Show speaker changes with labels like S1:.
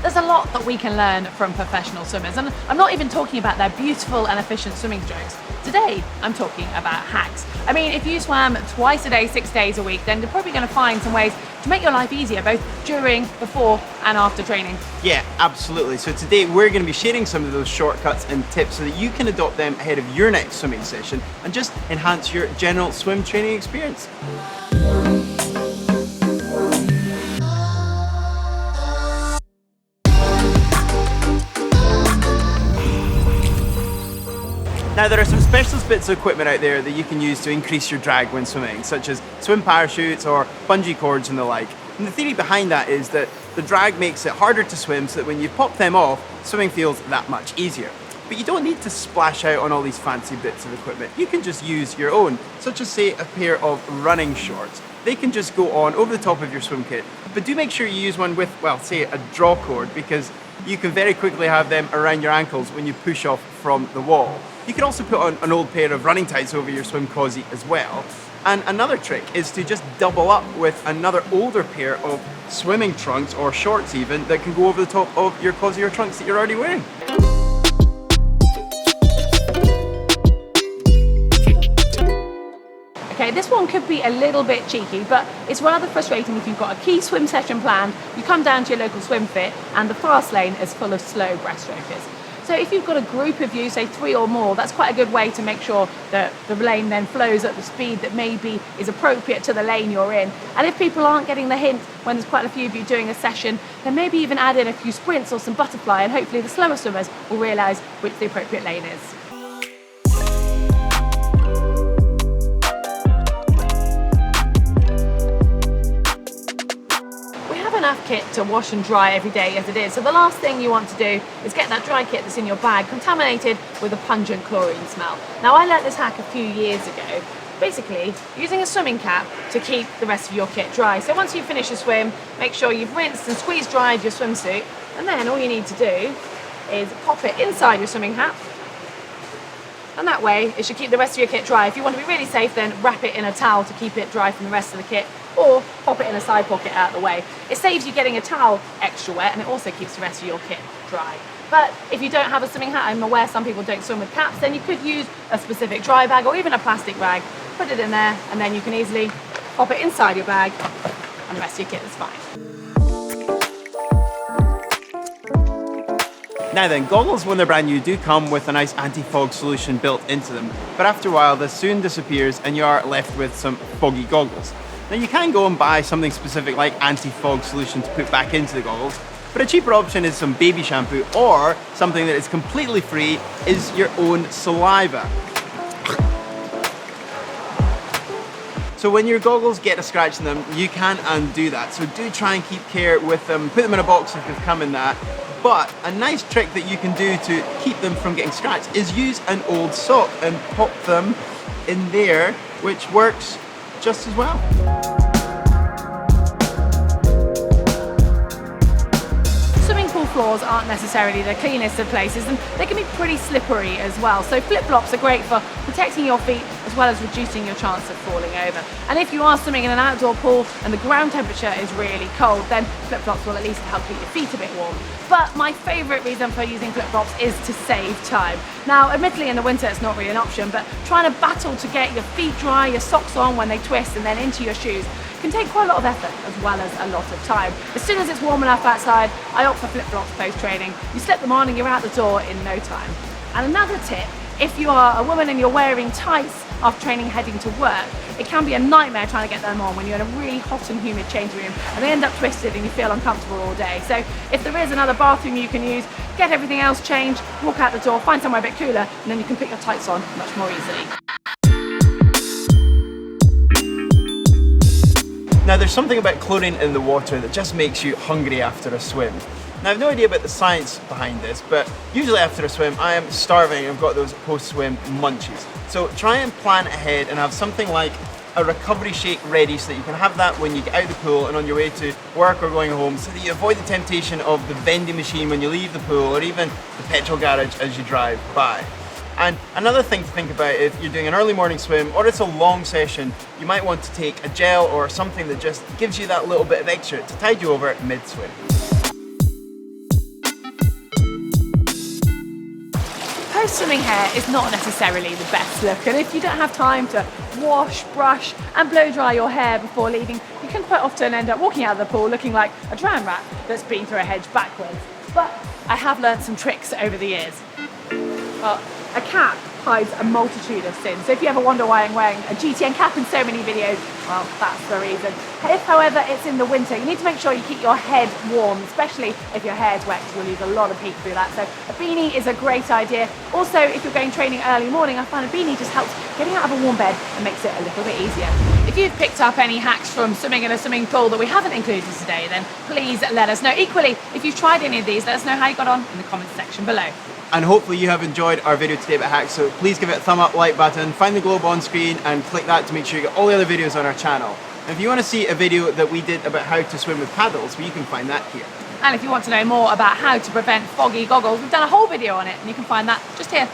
S1: There's a lot that we can learn from professional swimmers, and I'm not even talking about their beautiful and efficient swimming strokes. Today, I'm talking about hacks. I mean, if you swam twice a day, 6 days a week, then you're probably going to find some ways to make your life easier, both during, before, and after training.
S2: Yeah, absolutely. So today we're going to be sharing some of those shortcuts and tips so that you can adopt them ahead of your next swimming session and just enhance your general swim training experience. Now there are some specialist bits of equipment out there that you can use to increase your drag when swimming, such as swim parachutes or bungee cords and the like. And the theory behind that is that the drag makes it harder to swim, so that when you pop them off, swimming feels that much easier. But you don't need to splash out on all these fancy bits of equipment. You can just use your own, such as say a pair of running shorts. They can just go on over the top of your swim kit. But do make sure you use one with, well, say a draw cord, because you can very quickly have them around your ankles when you push off from the wall. You can also put on an old pair of running tights over your swim cozy as well. And another trick is to just double up with another older pair of swimming trunks or shorts even that can go over the top of your cozy or trunks that you're already wearing.
S1: Okay, this one could be a little bit cheeky, but it's rather frustrating if you've got a key swim session planned, you come down to your local swim fit, and the fast lane is full of slow breaststrokers. So if you've got a group of you, say 3 or more, that's quite a good way to make sure that the lane then flows at the speed that maybe is appropriate to the lane you're in. And if people aren't getting the hint when there's quite a few of you doing a session, then maybe even add in a few sprints or some butterfly, and hopefully the slower swimmers will realise which the appropriate lane is. Enough kit to wash and dry every day as it is, so the last thing you want to do is get that dry kit that's in your bag contaminated with a pungent chlorine smell. Now, I learnt this hack a few years ago, basically using a swimming cap to keep the rest of your kit dry. So once you finish your swim, make sure you've rinsed and squeeze dried your swimsuit, and then all you need to do is pop it inside your swimming hat, and that way it should keep the rest of your kit dry. If you want to be really safe, then wrap it in a towel to keep it dry from the rest of the kit, or pop it in a side pocket out of the way. It saves you getting a towel extra wet, and it also keeps the rest of your kit dry. But if you don't have a swimming hat, I'm aware some people don't swim with caps, then you could use a specific dry bag or even a plastic bag, put it in there, and then you can easily pop it inside your bag, and the rest of your kit is fine.
S2: Now then, goggles when they're brand new do come with a nice anti-fog solution built into them, but after a while this soon disappears and you are left with some foggy goggles. Now you can go and buy something specific like anti-fog solution to put back into the goggles, but a cheaper option is some baby shampoo, or something that is completely free is your own saliva. So when your goggles get a scratch in them, you can undo that. So do try and keep care with them, put them in a box if they've come in that. But a nice trick that you can do to keep them from getting scratched is use an old sock and pop them in there, which works just as well.
S1: Swimming pool floors aren't necessarily the cleanest of places, and they can be pretty slippery as well. So flip-flops are great for protecting your feet as well as reducing your chance of falling over. And if you are swimming in an outdoor pool and the ground temperature is really cold, then flip-flops will at least help keep your feet a bit warm. But my favourite reason for using flip-flops is to save time. Now, admittedly in the winter it's not really an option, but trying to battle to get your feet dry, your socks on when they twist and then into your shoes can take quite a lot of effort as well as a lot of time. As soon as it's warm enough outside, I opt for flip-flops post-training. You slip them on and you're out the door in no time. And another tip, if you are a woman and you're wearing tights after training heading to work, it can be a nightmare trying to get them on when you're in a really hot and humid changing room and they end up twisted and you feel uncomfortable all day. So if there is another bathroom you can use, get everything else changed, walk out the door, find somewhere a bit cooler, and then you can put your tights on much more easily.
S2: Now there's something about chlorine in the water that just makes you hungry after a swim. Now I have no idea about the science behind this, but usually after a swim I am starving and I've got those post-swim munchies. So try and plan ahead and have something like a recovery shake ready so that you can have that when you get out of the pool and on your way to work or going home, so that you avoid the temptation of the vending machine when you leave the pool, or even the petrol garage as you drive by. And another thing to think about if you're doing an early morning swim or it's a long session, you might want to take a gel or something that just gives you that little bit of extra to tide you over mid-swim.
S1: Post-swimming hair is not necessarily the best look, and if you don't have time to wash, brush and blow dry your hair before leaving, you can quite often end up walking out of the pool looking like a drowned rat that's been through a hedge backwards. But I have learned some tricks over the years. Well, a cap hides a multitude of sins. So if you ever wonder why I'm wearing a GTN cap in so many videos, well, that's the reason. If, however, it's in the winter, you need to make sure you keep your head warm, especially if your hair's wet, because you'll lose a lot of heat through that. So a beanie is a great idea. Also, if you're going training early morning, I find a beanie just helps getting out of a warm bed and makes it a little bit easier. If you've picked up any hacks from swimming in a swimming pool that we haven't included today, then please let us know. Equally, if you've tried any of these, let us know how you got on in the comments section below.
S2: And hopefully you have enjoyed our video today about hacks, so please give it a thumb up, like button, find the globe on screen and click that to make sure you get all the other videos on our channel. And if you want to see a video that we did about how to swim with paddles, well, you can find that here.
S1: And if you want to know more about how to prevent foggy goggles, we've done a whole video on it and you can find that just here.